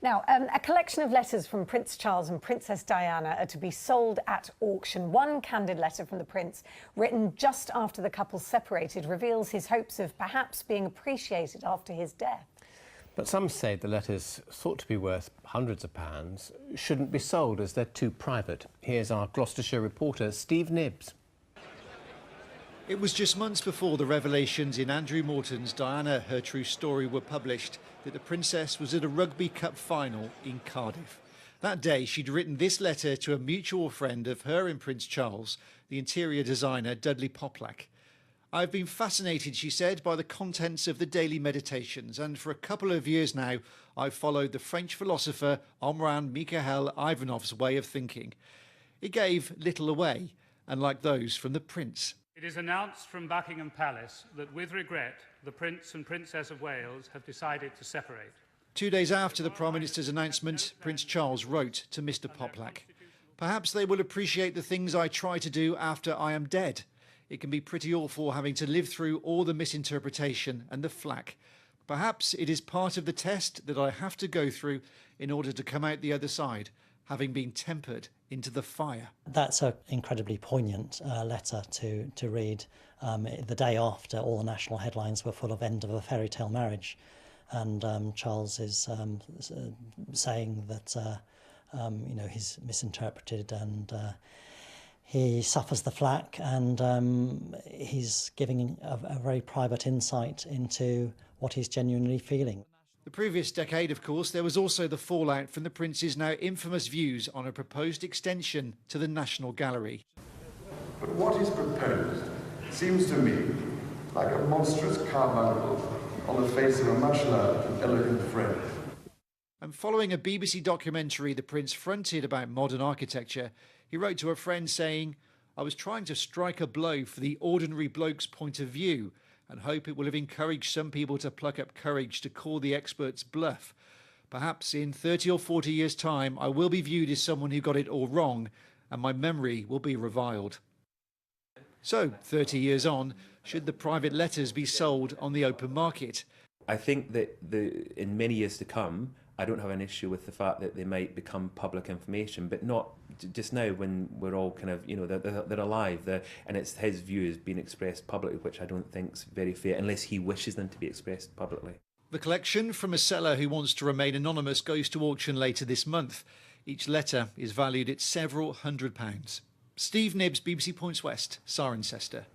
Now, a collection of letters from Prince Charles and Princess Diana are to be sold at auction. One candid letter from the Prince, written just after the couple separated, reveals his hopes of perhaps being appreciated after his death. But some say the letters, thought to be worth hundreds of pounds, shouldn't be sold as they're too private. Here's our Gloucestershire reporter, Steve Nibbs. It was just months before the revelations in Andrew Morton's Diana, Her True Story were published that the Princess was at a Rugby Cup final in Cardiff. That day, she'd written this letter to a mutual friend of her and Prince Charles, the interior designer Dudley Poplack. "I've been fascinated," she said, "by the contents of the daily meditations, and for a couple of years now, I've followed the French philosopher Omran Mikhail Ivanov's way of thinking." It gave little away, unlike those from the Prince. It is announced from Buckingham Palace that, with regret, the Prince and Princess of Wales have decided to separate. 2 days after the Prime Minister's announcement, Prince Charles wrote to Mr Poplack, "Perhaps they will appreciate the things I try to do after I am dead. It can be pretty awful having to live through all the misinterpretation and the flack. Perhaps it is part of the test that I have to go through in order to come out the other side, having been tempered into the fire." That's an incredibly poignant letter to read the day after all the national headlines were full of end of a fairy tale marriage. And Charles is saying that he's misinterpreted and he suffers the flack, and he's giving a very private insight into what he's genuinely feeling. The previous decade, of course, there was also the fallout from the Prince's now infamous views on a proposed extension to the National Gallery. But what is proposed seems to me like a monstrous carbuncle on the face of a much-loved and elegant friend. And following a BBC documentary the Prince fronted about modern architecture, he wrote to a friend saying, "I was trying to strike a blow for the ordinary bloke's point of view and hope it will have encouraged some people to pluck up courage to call the experts bluff. Perhaps in 30 or 40 years' time, I will be viewed as someone who got it all wrong and my memory will be reviled." So, 30 years on, should the private letters be sold on the open market? I think that in many years to come, I don't have an issue with the fact that they might become public information, but not just now when we're all kind of, they're alive. And it's his views being expressed publicly, which I don't think is very fair, unless he wishes them to be expressed publicly. The collection from a seller who wants to remain anonymous goes to auction later this month. Each letter is valued at several £100s. Steve Nibbs, BBC Points West, Cirencester.